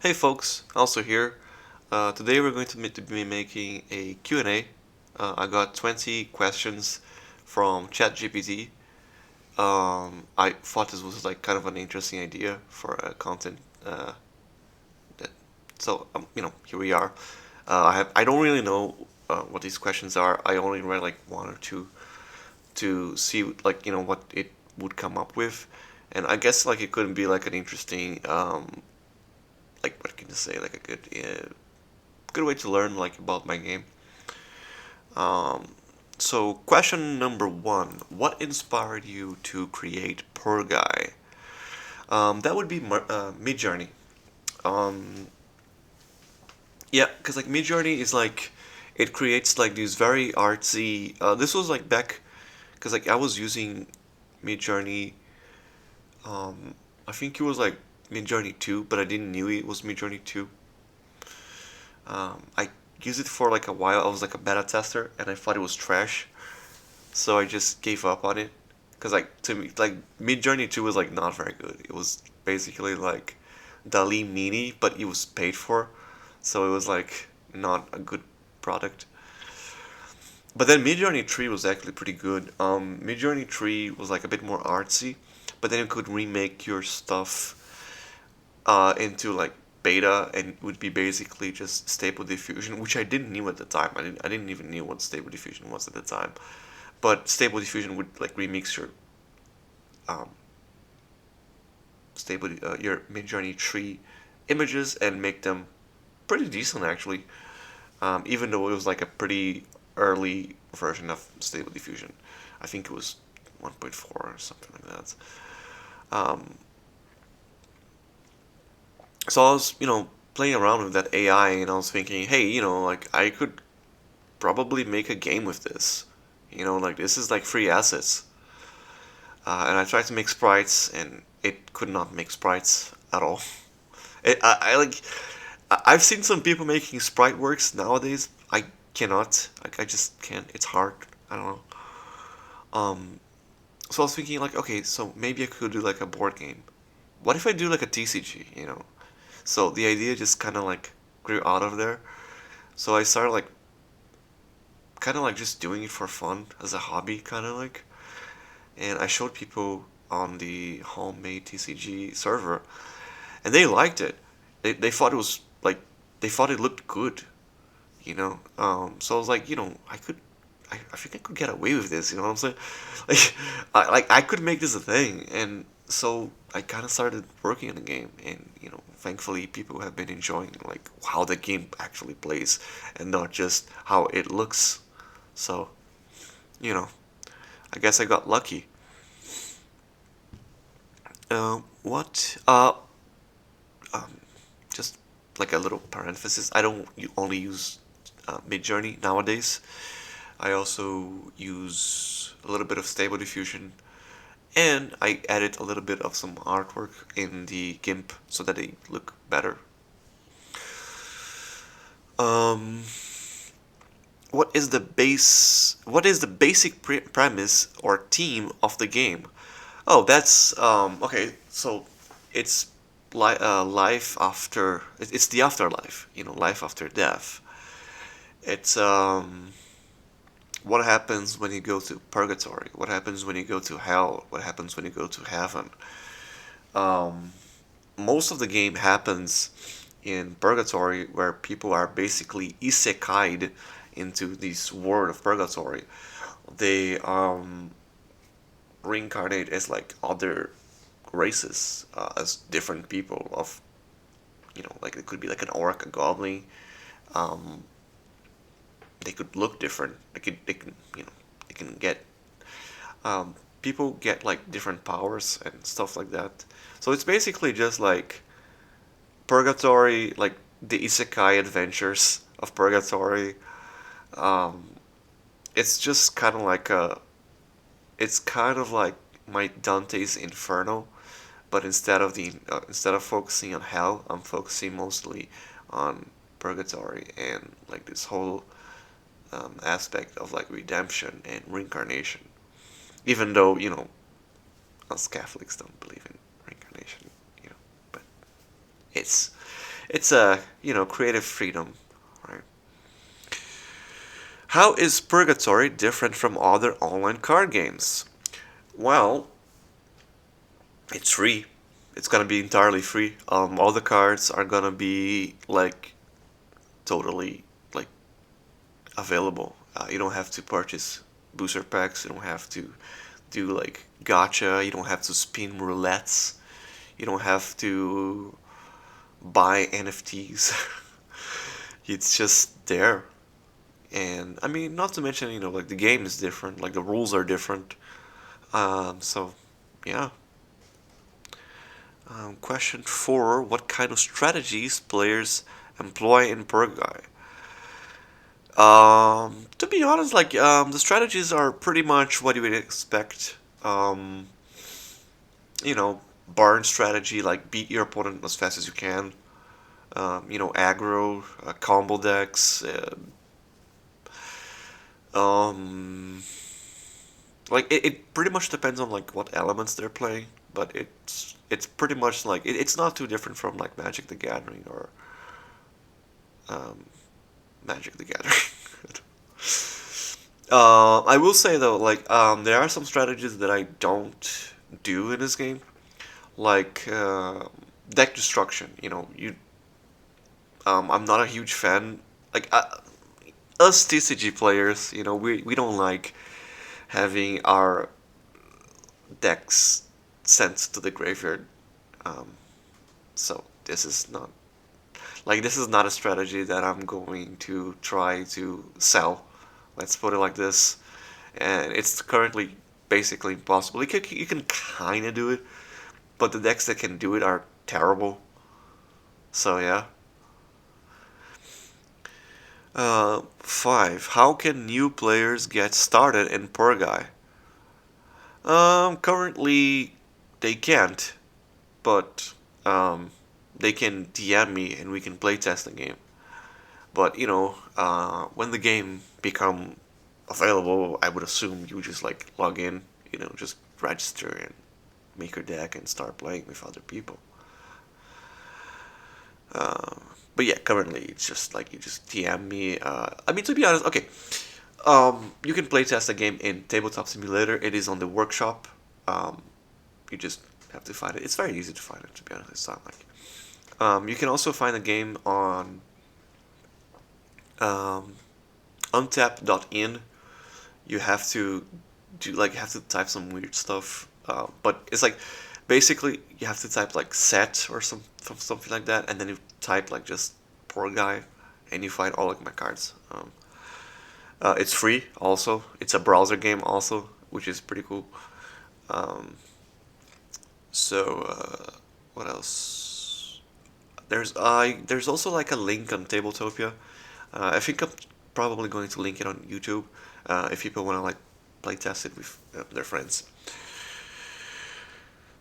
Hey folks, also here. Today we're going to be making a Q&A. I got 20 questions from ChatGPT. I thought this was like kind of an interesting idea for content. That, here we are. I don't really know what these questions are. I only read like one or two to see what it would come up with, and I guess like it could be like an interesting like what can you say like a good way to learn like about my game. Um, so question number one: what inspired you to create Purgai? That would be Midjourney. Um, yeah, because like Midjourney is like it creates like these very artsy. This was like back because like I was using Midjourney. Um, I think it was like Midjourney 2, but I didn't knew it was Midjourney 2. I used it for like a while. I was like a beta tester, and I thought it was trash, so I just gave up on it. Cause like to me, like Midjourney 2 was like not very good. It was basically like Dali Mini, but it was paid for, so it was like not a good product. But then Midjourney 3 was actually pretty good. Midjourney 3 was like a bit more artsy, but then you could remake your stuff into like beta, and it would be basically just stable diffusion, which I didn't knew at the time. I didn't even knew what stable diffusion was at the time. But stable diffusion would like remix um, your Midjourney tree images and make them pretty decent actually. Even though it was like a pretty early version of stable diffusion. I think it was 1.4 or something like that. Um, so I was, playing around with that AI, and I was thinking, hey, like I could probably make a game with this. Like this is like free assets. And I tried to make sprites, and it could not make sprites at all. I like, I've seen some people making sprite works nowadays. I cannot. Like I just can't. It's hard. I don't know. So I was thinking like, okay, so maybe I could do like a board game. What if I do like a TCG? So the idea just kind of like grew out of there. So I started like kind of like just doing it for fun as a hobby, kind of like. And I showed people on the homemade TCG server, and they liked it. They thought it was like they thought it looked good. So I was like, I think I could get away with this. You know what I'm saying? I could make this a thing, and so I kind of started working on the game, and thankfully people have been enjoying like how the game actually plays, and not just how it looks. So you know, I guess I got lucky. What? Just like a little parenthesis. I don't only use Midjourney nowadays. I also use a little bit of Stable Diffusion, and I added a little bit of some artwork in the GIMP so that they look better. Um, what is the basic premise or theme of the game? Oh, that's okay. So it's life after it's the afterlife. Life after death. It's what happens when you go to purgatory? What happens when you go to hell? What happens when you go to heaven? Um, Most of the game happens in purgatory, where people are basically isekai'd into this world of purgatory. They reincarnate as like other races, as different people of, like it could be like an orc, a goblin. Um, they could look different. They can get people get like different powers and stuff like that. So it's basically just like purgatory, like the isekai adventures of purgatory. Um, it's just kind of like it's kind of like my Dante's Inferno, but instead of focusing on hell, I'm focusing mostly on purgatory and like this whole aspect of like redemption and reincarnation. Even though us Catholics don't believe in reincarnation, but it's It's a, creative freedom, right? How is Purgatory different from other online card games? Well, it's free. It's gonna be entirely free. All the cards are gonna be like totally like available. You don't have to purchase booster packs. You don't have to do like gacha. You don't have to spin roulettes. You don't have to buy NFTs. It's just there. And I mean, not to mention, like the game is different, like the rules are different. So, yeah. Question four: what kind of strategies players employ in Purgai? To be honest, like the strategies are pretty much what you would expect. Um, barn strategy, like beat your opponent as fast as you can. Aggro, combo decks. Um, like it pretty much depends on like what elements they're playing, but it's pretty much like it's not too different from like Magic the Gathering or um, Magic the Gathering. I will say though, like there are some strategies that I don't do in this game, like deck destruction. I'm not a huge fan. Like us TCG players, we don't like having our decks sent to the graveyard. Um, so this is not a strategy that I'm going to try to sell. Let's put it like this. And it's currently basically impossible. You can kind of do it, but the decks that can do it are terrible. So yeah. Five. How can new players get started in Purgai? Currently they can't, but they can DM me and we can play test the game. But when the game become available, I would assume you just like log in, just register and make your deck and start playing with other people. Uh, but yeah, currently it's just like you just DM me. I mean, to be honest, okay. You can play test the game in Tabletop Simulator. It is on the workshop. Um, you just have to find it. It's very easy to find it. To be honest, it's not like. You can also find the game on um, untap.in. You have to have to type some weird stuff, but it's like basically you have to type like set or something like that, and then you type like just poor guy, and you find all like my cards. It's free also. It's a browser game also, which is pretty cool. Um, so what else? There's also like a link on Tabletopia. I think I'm probably going to link it on YouTube if people want to like play test it with their friends.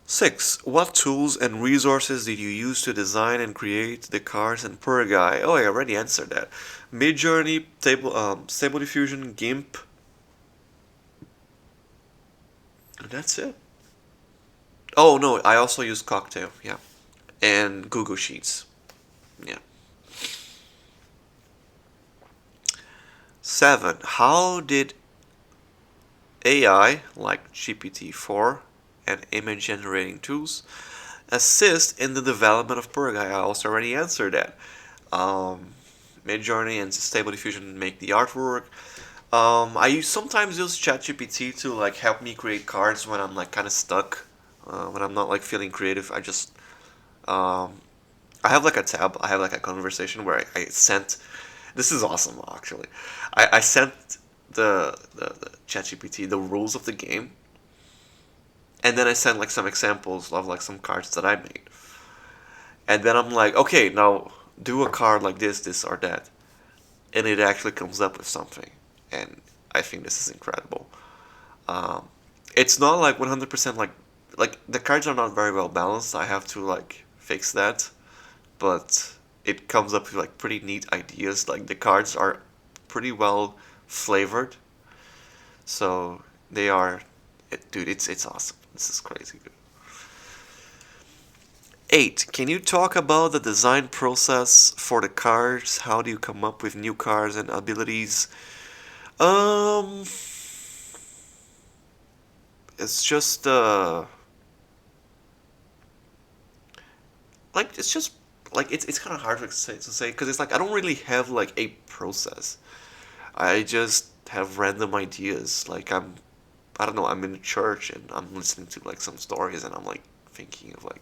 Six. What tools and resources did you use to design and create the cards in Purgai? Oh, I already answered that. Midjourney, Stable Diffusion, GIMP. And that's it. Oh no, I also use Cocktail. Yeah, and Google Sheets. Yeah. Seven. How did AI like GPT-4 and image generating tools assist in the development of Purgai? I also already answered that. Um, Midjourney and Stable Diffusion make the artwork. I sometimes use ChatGPT to like help me create cards when I'm like kind of stuck. When I'm not like feeling creative, um, I have like a tab. I have like a conversation where I sent. This is awesome actually. I sent the ChatGPT the rules of the game, and then I sent like some examples of like some cards that I made. And then I'm like, okay, now do a card like this, or that, and it actually comes up with something. And I think this is incredible. Um, it's not like 100% like the cards are not very well balanced. I have to like fix that, but it comes up with like pretty neat ideas. Like the cards are pretty well flavored, so they are, dude. It's awesome. This is crazy. 8. Can you talk about the design process for the cards? How do you come up with new cards and abilities? Um, it's just like it's just like it's kind of hard to say because it's like I don't really have like a process. I just have random ideas. Like I don't know, I'm in the church and I'm listening to like some stories and I'm like thinking of like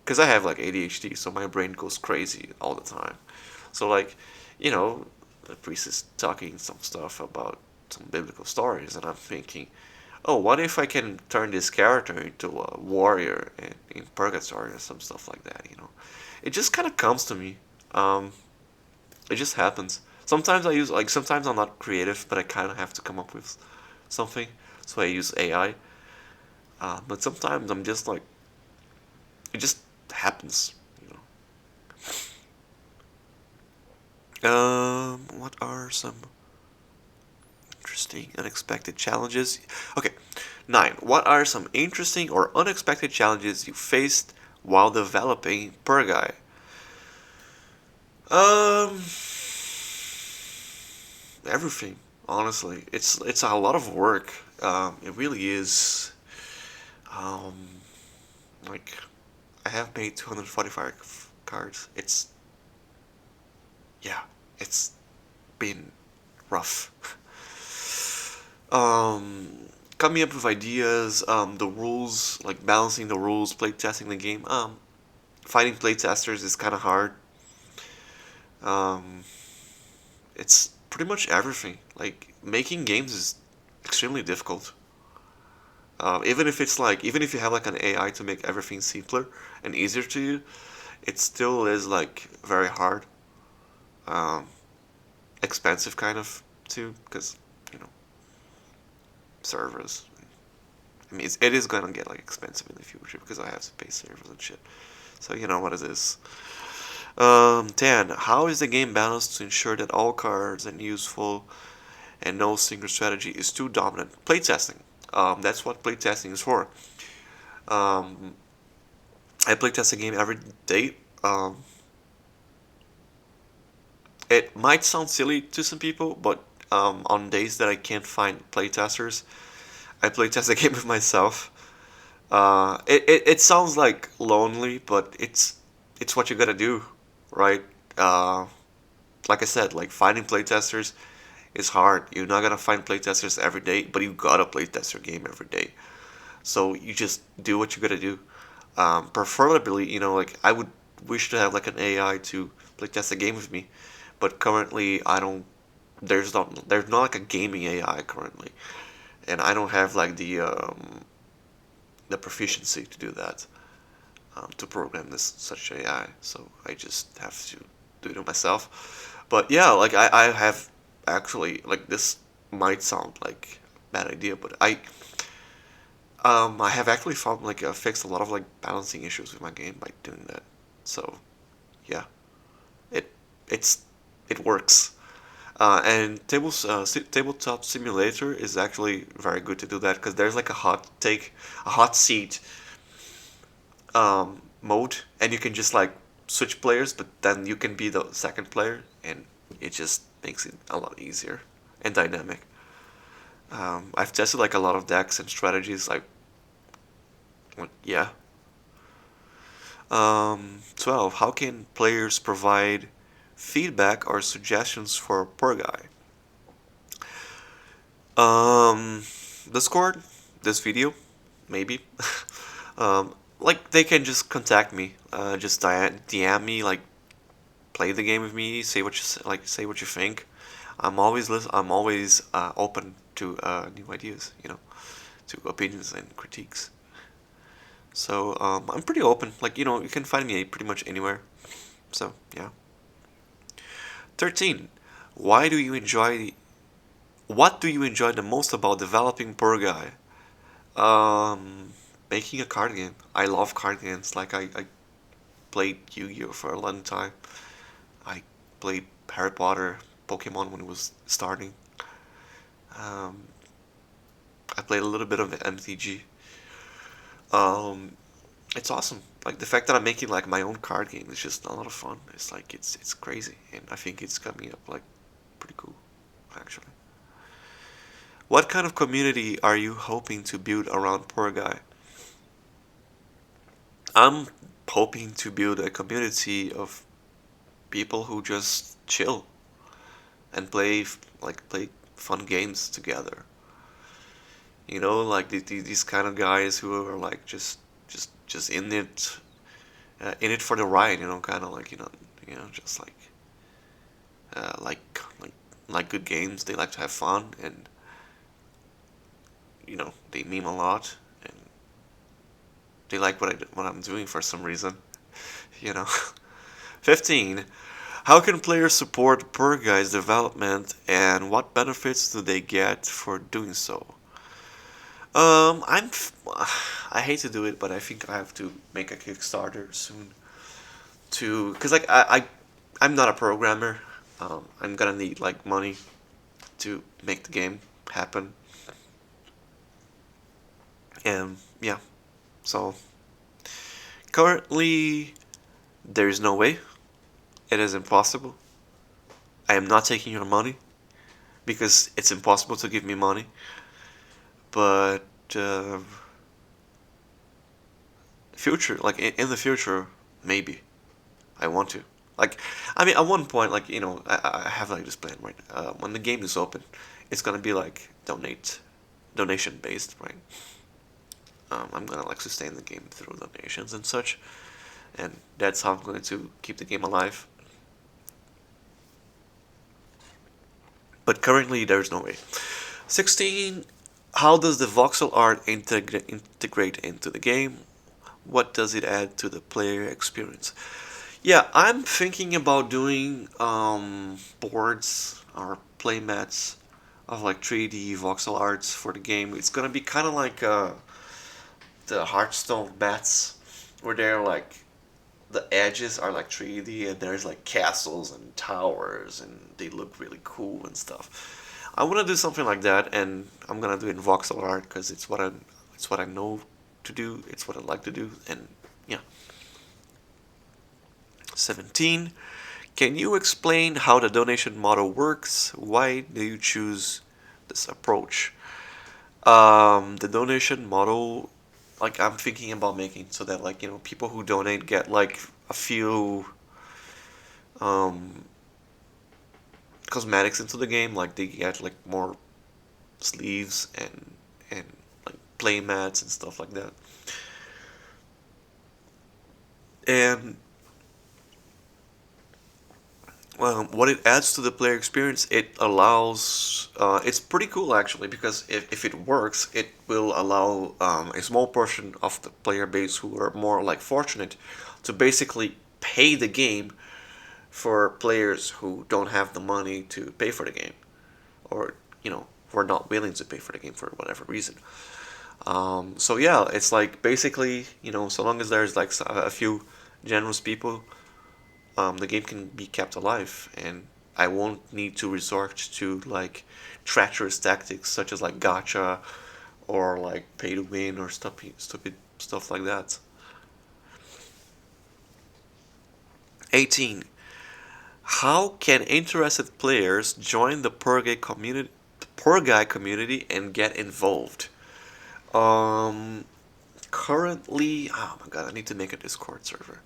because I have like ADHD, so my brain goes crazy all the time. So like, you know, the priest is talking some stuff about some biblical stories, and I'm thinking, oh, what if I can turn this character into a warrior in Purgatory or some stuff like that? You know, it just kind of comes to me. Um, it just happens. Sometimes I use like sometimes I'm not creative, but I kind of have to come up with something, so I use AI. But sometimes I'm just like it just happens. You know. What are some interesting, unexpected challenges? Okay, 9. What are some interesting or unexpected challenges you faced while developing Purgai? Um, everything. Honestly, it's a lot of work. It really is. Um, like I have made 245 cards. Yeah, it's been rough. um, coming up with ideas, the rules, like balancing the rules, playtesting the game. Finding playtesters is kind of hard. Um, it's pretty much everything. Like making games is extremely difficult. Even if it's like, even if you have like an AI to make everything simpler and easier to you, it still is like very hard, um, expensive kind of too, because you know servers. I mean, it is gonna get like expensive in the future because I have to pay servers and shit. So you know what it is. 10. How is the game balanced to ensure that all cards are useful and no single strategy is too dominant? Playtesting. That's what playtesting is for. Um, I playtest a game every day. It might sound silly to some people, but on days that I can't find playtesters, I playtest the game with myself. It sounds like lonely, but it's what you gotta do, right? Uh, like I said, like finding playtesters is hard. You're not gonna find playtesters every day, but you gotta playtest your game every day. So you just do what you gotta do. Preferably, you know, like I would wish to have like an AI to playtest a game with me, but currently I don't. There's not like a gaming AI currently, and I don't have like the proficiency to do that, to program this such AI. So I just have to do it myself. But yeah, like I have actually like this might sound like a bad idea, but I have actually found like fixed a lot of like balancing issues with my game by doing that. So yeah, it it's it works. And tabletop simulator is actually very good to do that because there's like a hot seat mode, and you can just like switch players, but then you can be the second player, and it just makes it a lot easier and dynamic. I've tested like a lot of decks and strategies, yeah. 12. How can players provide feedback or suggestions for Purgai? Um, Discord, this video, maybe. Like they can just contact me, just DM me, like play the game with me, say what say what you think. I'm always open to new ideas, you know, to opinions and critiques. So I'm pretty open. Like you know, you can find me pretty much anywhere. So yeah. 13. Why do you enjoy? What do you enjoy the most about developing Purgai? Um, Making a card game. I love card games. Like I played Yu-Gi-Oh for a long time. I played Harry Potter, Pokemon when it was starting. Um, I played a little bit of the MTG. Um, it's awesome. Like the fact that I'm making like my own card game is just a lot of fun. It's like it's crazy, and I think it's coming up like pretty cool, actually. What kind of community are you hoping to build around Purgai? I'm hoping to build a community of people who just chill and play fun games together. You know, like these kind of guys who are like just in it for the ride. You know, kind of like just uh, like like like good games. They like to have fun, and they meme a lot, and they like what I'm doing for some reason. You know. 15. How can players support Purgai's development, and what benefits do they get for doing so? I hate to do it, but I think I have to make a Kickstarter soon because like I'm not a programmer. I'm gonna need like money to make the game happen, and yeah. So currently, there is no way. It is impossible. I am not taking your money because it's impossible to give me money. But future, like in the future, maybe I want to. Like, I mean, at one point, like I have like this plan, right? When the game is open, it's gonna be like donation based, right? I'm gonna like sustain the game through donations and such, and that's how I'm going to keep the game alive. But currently, there's no way. 16. How does the voxel art integrate into the game? What does it add to the player experience? Yeah, I'm thinking about doing boards or playmats of like 3D voxel arts for the game. It's gonna be kind of like the Hearthstone mats, where they're like the edges are like 3D and there's like castles and towers and they look really cool and stuff. I want to do something like that, and I'm gonna do it in voxel art because it's what I know to do. It's what I like to do, and yeah. 17. Can you explain how the donation model works? Why do you choose this approach? The donation model, like I'm thinking about making so that like people who donate get like a few um, cosmetics into the game, like they get like more sleeves and like play mats and stuff like that. And what it adds to the player experience, it allows. It's pretty cool actually because if it works, it will allow a small portion of the player base who are more like fortunate to basically pay the game for players who don't have the money to pay for the game, or who are not willing to pay for the game for whatever reason. So yeah, it's like basically so long as there's like a few generous people, the game can be kept alive, and I won't need to resort to like treacherous tactics such as like gacha or like pay to win or stupid stuff like that. 18. How can interested players join the Purgai community and get involved? Um, Currently, oh my god, I need to make a Discord server.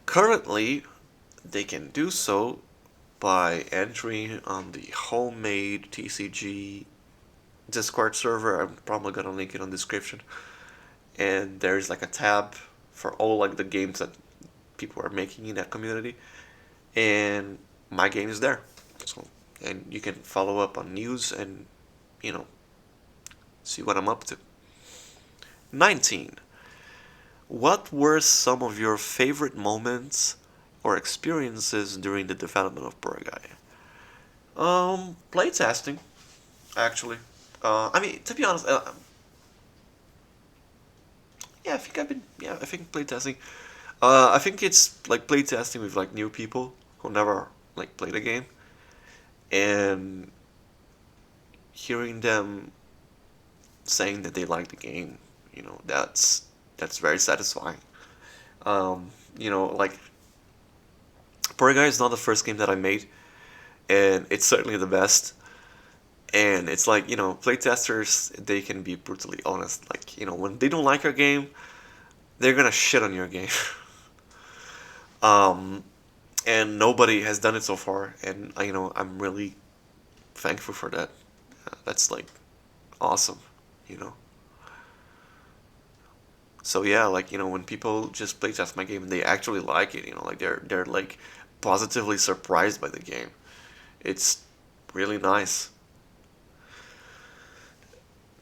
Currently, they can do so by entering on the homemade TCG Discord server. I'm probably gonna link it on the description. And there's like a tab for all like the games that people are making in that community. And my game is there. So and you can follow up on news and you know see what I'm up to. 19. What were some of your favorite moments or experiences during the development of Purgai? Playtesting, actually. I mean, to be honest, yeah, I think playtesting. I think it's like playtesting with like new people who never like played a game, and hearing them saying that they like the game. That's that's very satisfying. You know, like Purgai is not the first game that I made, and it's certainly the best. And it's like, you know, playtesters, they can be brutally honest. Like, you know, when they don't like your game, they're gonna shit on your game. um, and nobody has done it so far, and you know, I'm really thankful for that. That's like awesome, you know. So yeah, like, you know, when people just playtest my game and they actually like it, you know, like they're like positively surprised by the game. It's really nice.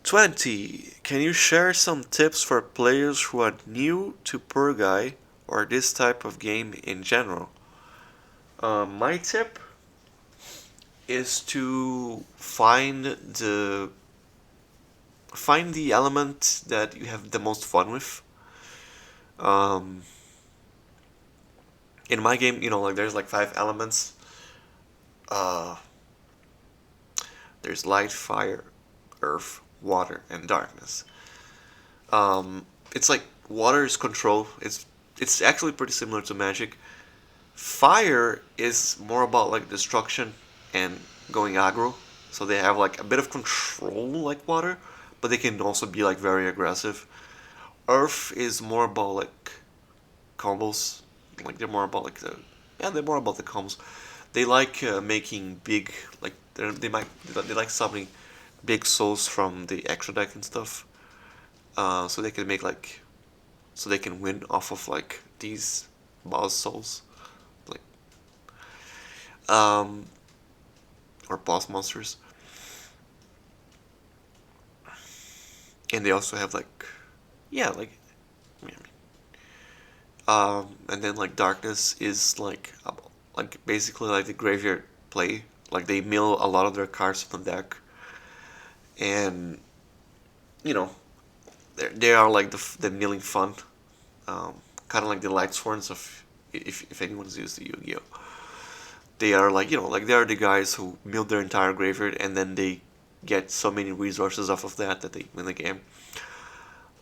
20. Can you share some tips for players who are new to Purgai or this type of game in general? My tip is to find the element that you have the most fun with. Um, in my game, you know, like there's like five elements. Uh, there's light, fire, earth, water, and darkness. It's like water is control. It's actually pretty similar to magic. Fire is more about like destruction and going aggro. So they have like a bit of control like water, but they can also be like very aggressive. Earth is more about like combos. Like they're more about like the yeah they're more about the combos. They like making big like they like summoning big souls from the extra deck and stuff. So they can make like so they can win off of like these boss souls like um or boss monsters. And they also have like yeah like and then like darkness is like basically like the graveyard play. Like they mill a lot of their cards from the deck, and you know they are like the milling fun, um, kind of like the light swords of if anyone's used to Yu-Gi-Oh. They are like you know like they are the guys who mill their entire graveyard and then they get so many resources off of that that they win the game.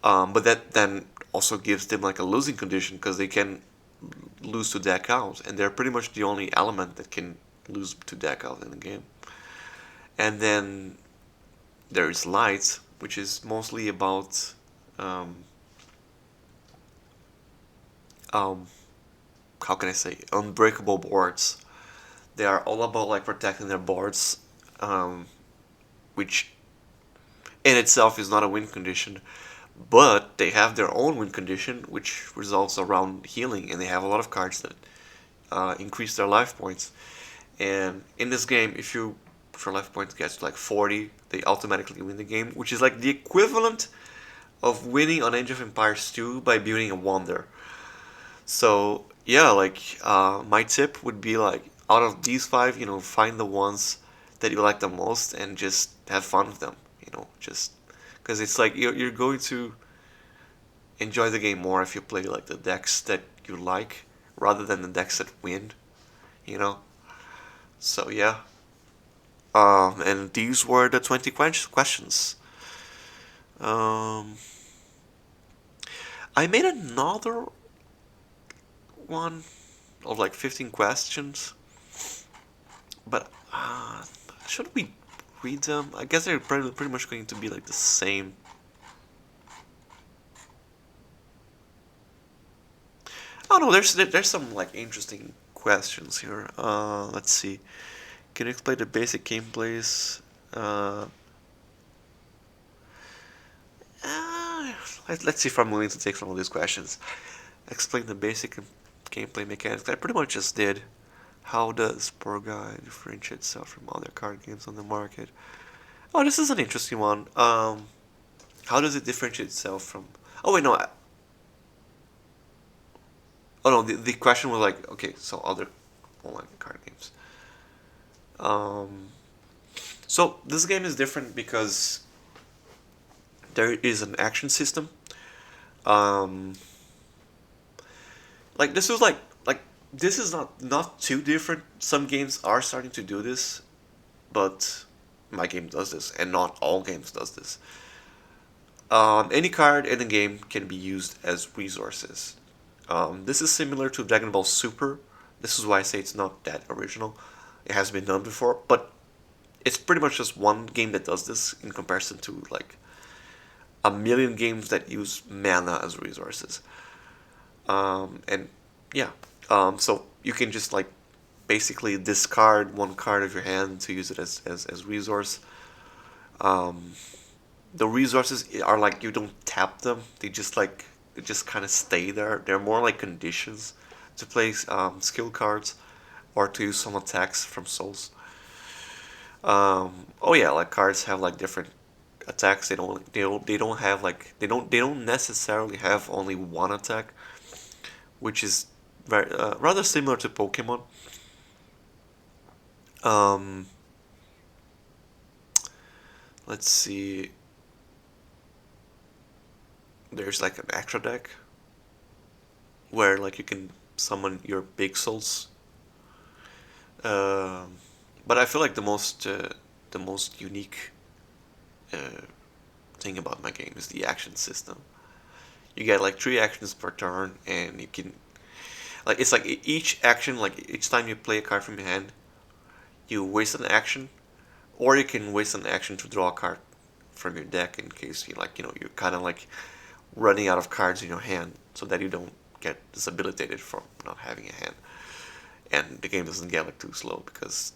But that then also gives them like a losing condition because they can lose to deck out, and they're pretty much the only element that can lose to deck out in the game. And then there is light, which is mostly about um, um, how can I say unbreakable boards. They are all about like protecting their boards, um, which in itself is not a win condition, but they have their own win condition, which resolves around healing, and they have a lot of cards that increase their life points. And in this game, if your life points gets to like 40, they automatically win the game, which is like the equivalent of winning on Age of Empires 2 by building a wonder. So yeah, like my tip would be like out of these five, you know, find the ones that you like the most and just have fun with them. You know, just because it's like you're going to enjoy the game more if you play like the decks that you like rather than the decks that win. You know. So yeah. And these were the 20 questions. Um, I made another one of like 15 questions, but should we read them? I guess they're pretty much going to be like the same. Oh no, there's some like interesting questions here. Let's see. Can you explain the basic gameplays? Uh, uh, let's see if I'm willing to take some of these questions. Explain the basic gameplay mechanics. I pretty much just did. How does Purgai differentiate itself from other card games on the market? Oh, this is an interesting one. How does it differentiate itself from? Oh wait, no. Oh no, the question was like, okay, so other online card games. Um, so this game is different because there is an action system. Um, like this is like this is not too different. Some games are starting to do this, but my game does this, and not all games does this. Any card in the game can be used as resources. This is similar to Dragon Ball Super. This is why I say it's not that original. It has been done before, but it's pretty much just one game that does this in comparison to like a million games that use mana as resources. And yeah, so you can just like basically discard one card of your hand to use it as resource. Um, the resources are like you don't tap them; they just kind of stay there. They're more like conditions to play skill cards or to use some attacks from souls. Oh yeah, like cards have like different attacks. They don't have like they don't necessarily have only one attack, which is rather similar to Pokemon. Um, let's see. There's like an extra deck where like you can summon your big souls. Um, but I feel like the most unique uh, thing about my game is the action system. You get like three actions per turn, and you can like it's like each action like each time you play a card from your hand, you waste an action, or you can waste an action to draw a card from your deck in case you like you're kind of like running out of cards in your hand, so that you don't get disabilitated from not having a hand, and the game doesn't get like too slow because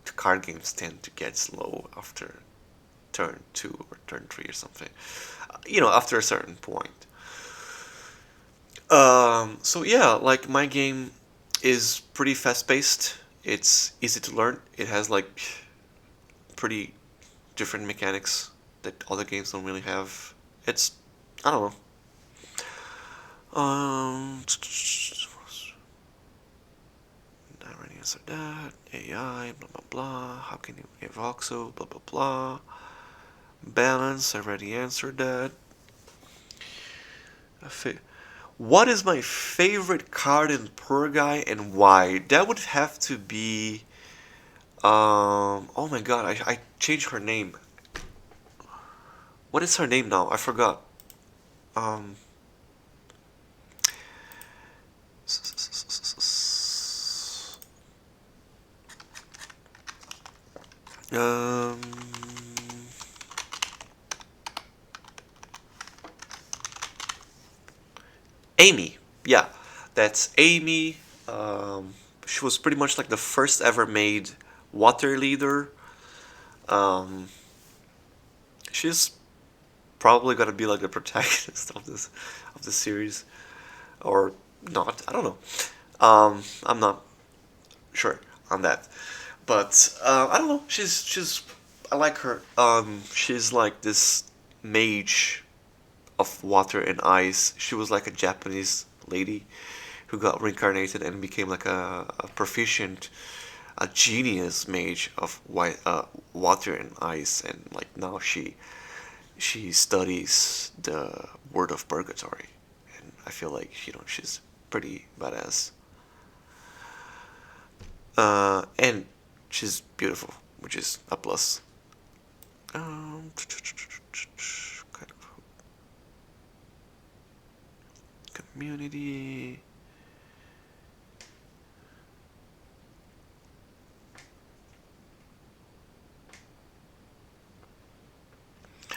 the card games tend to get slow after turn two or turn three or something. After a certain point. So yeah, like my game is pretty fast paced. It's easy to learn. It has like pretty different mechanics that other games don't really have. It's I don't know. I already answered that. AI, blah blah blah. How can you get voxel? Blah blah blah. Balance. I already answered that. What is my favorite card in Purgai and why? That would have to be. Oh my god, I changed her name. What is her name now? I forgot. Um. Um. Amy. Yeah, that's Amy. She was pretty much like the first ever made water leader. Um, she's probably gonna be like the protagonist of this series, or not. I don't know. I'm not sure on that, but I don't know. She's I like her. She's like this mage of water and ice. She was like a Japanese lady who got reincarnated and became like a proficient, a genius mage of water and ice, and like now she studies the word of purgatory, and I feel like she's pretty badass, and she's beautiful, which is a plus. Kind of community.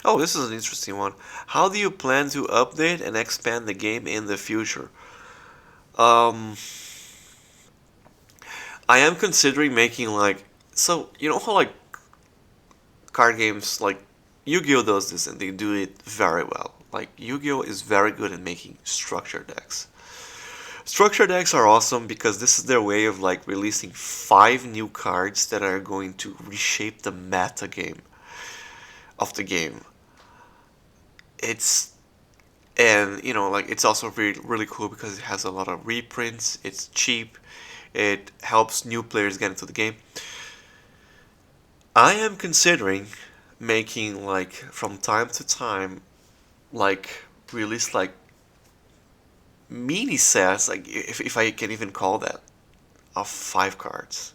Oh, this is an interesting one. How do you plan to update and expand the game in the future? Um, I am considering making like how like card games like Yu-Gi-Oh does this and they do it very well. Like Yu-Gi-Oh is very good at making structure decks. Structure decks are awesome because this is their way of like releasing five new cards that are going to reshape the meta game of the game. It's and like it's also really cool because it has a lot of reprints. It's cheap. It helps new players get into the game. I am considering making like from time to time like release like mini sets, like if I can even call that, of five cards.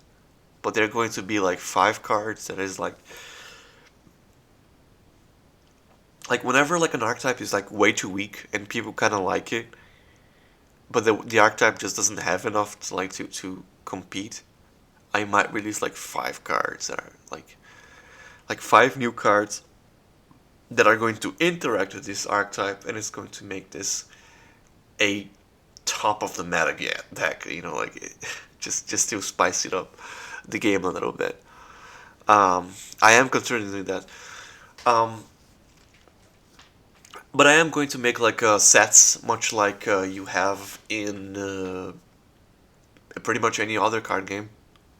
But they're going to be like five cards that is like like whenever like an archetype is like way too weak and people kind of like it, but the archetype just doesn't have enough to like to compete, I might release like five cards that are like five new cards that are going to interact with this archetype, and it's going to make this a top of the meta deck. You know, like just to spice it up the game a little bit. I am considering doing that. Um, but I am going to make like sets, much like you have in pretty much any other card game.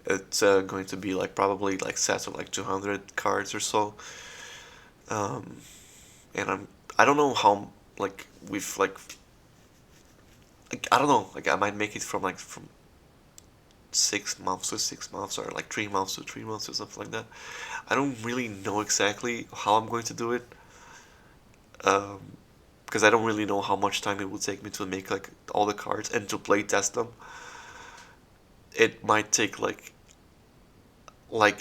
It's going to be like probably like sets of like 200 cards or so. Um, and I don't know how like we've like I don't know, like I might make it from 6 months to 6 months, or like 3 months to 3 months or something like that. I don't really know exactly how I'm going to do it. Um, because I don't really know how much time it will take me to make like all the cards and to play test them. It might take like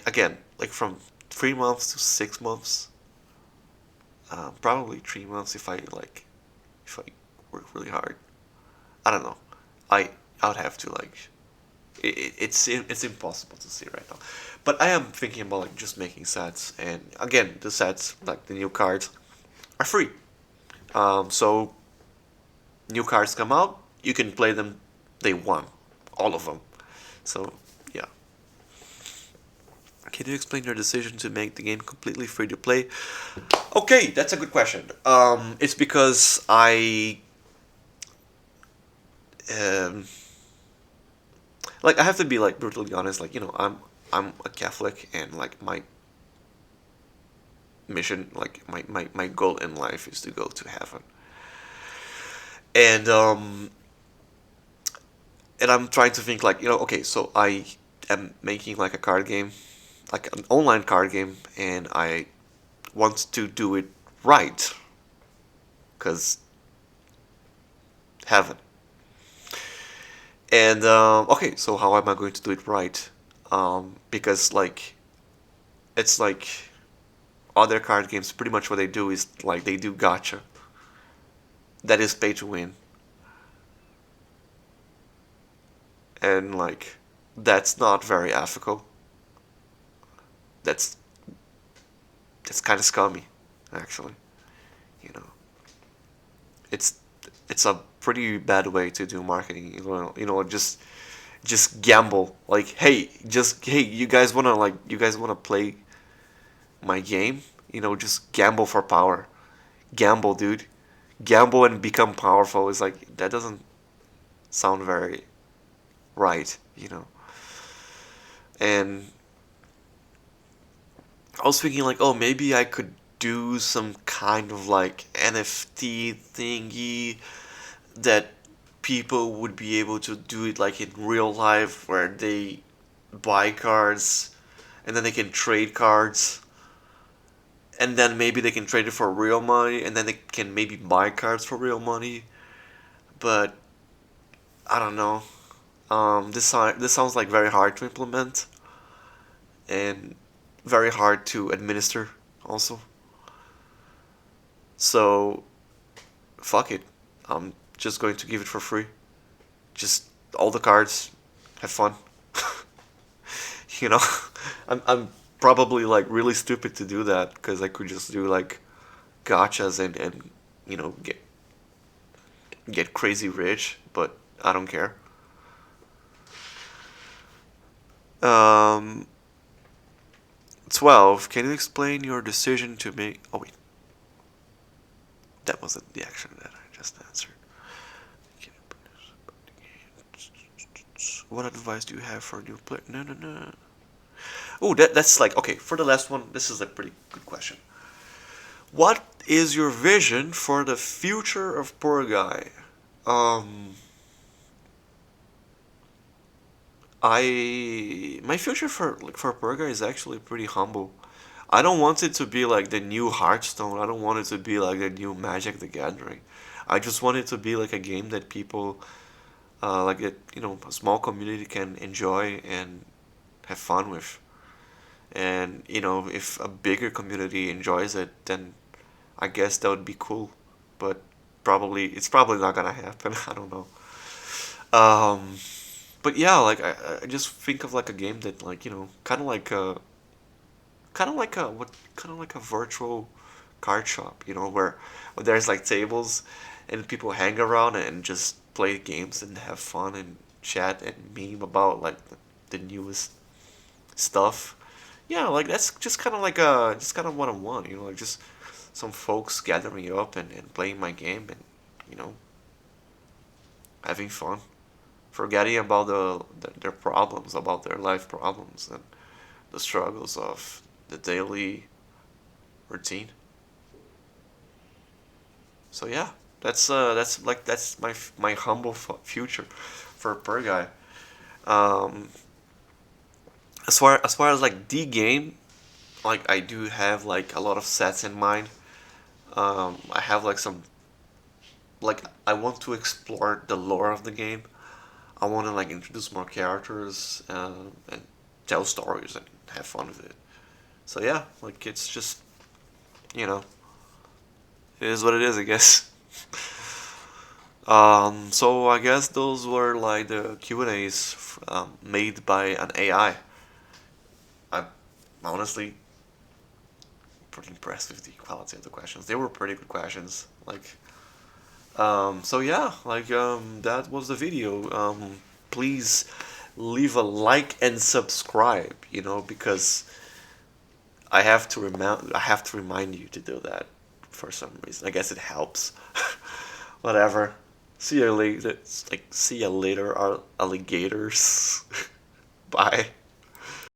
again like from 3 months to 6 months. Probably 3 months if I work really hard. I don't know. I would have to like it's impossible to see right now. But I am thinking about like just making sets, and again the sets like the new cards are free. So new cards come out, you can play them day one, all of them. So yeah. Can you explain your decision to make the game completely free to play? Okay, that's a good question. It's because um, like I have to be like brutally honest. Like I'm a Catholic, and like my mission, like my goal in life is to go to heaven. And I'm trying to think like okay, so I am making like a card game, like an online card game, and I want to do it right, because heaven. And okay, so how am I going to do it right? Because like it's like other card games, pretty much what they do is like they do gotcha. That is pay to win, and like that's not very ethical. That's that's kind of scummy, actually. You know, it's it's a pretty bad way to do marketing. Just gamble. Like, hey, you guys wanna play my game? Just gamble for power. Gamble, dude. Gamble and become powerful is like that doesn't sound very right. And I was thinking like, oh, maybe I could do some kind of like NFT thingy that people would be able to do it like in real life, where they buy cards and then they can trade cards, and then maybe they can trade it for real money, and then they can maybe buy cards for real money. But I don't know. This sounds like very hard to implement and very hard to administer also. So fuck it. I'm just going to give it for free. Just all the cards. Have fun. you know, I'm probably like really stupid to do that, because I could just do like gotchas and get crazy rich, but I don't care. Um, 12. Can you explain your decision to make? Oh wait, that wasn't the action that I just answered. What advice do you have for a new player? No, no, no. Oh, that's like okay. For the last one, this is a pretty good question. What is your vision for the future of Purgai? Um, my future for Purgai is actually pretty humble. I don't want it to be like the new Hearthstone. I don't want it to be like the new Magic the Gathering. I just want it to be like a game that people like it, a small community can enjoy and have fun with. And if a bigger community enjoys it, then I guess that would be cool, but probably it's probably not gonna happen. I don't know. Um, but yeah, like I just think of like a game that like kind of like a virtual card shop, where there's like tables and people hang around and just play games and have fun and chat and meme about like the newest stuff. Yeah, like that's just kind of what I want, like just some folks gathering up and playing my game and you know having fun, forgetting about their problems, about their life problems and the struggles of the daily routine. So yeah, that's my humble future for Purgai. Um, as far as like the game, like I do have like a lot of sets in mind. I have like some like I want to explore the lore of the game. I want to like introduce more characters and tell stories and have fun with it. So yeah, like it's just you know it is what it is, I guess. So I guess those were like the Q&As made by an AI. I'm honestly pretty impressed with the quality of the questions. They were pretty good questions. So yeah, that was the video. Please leave a like and subscribe. Because I have to remind you to do that for some reason. I guess it helps. Whatever. See you later. See you later, alligators. Bye.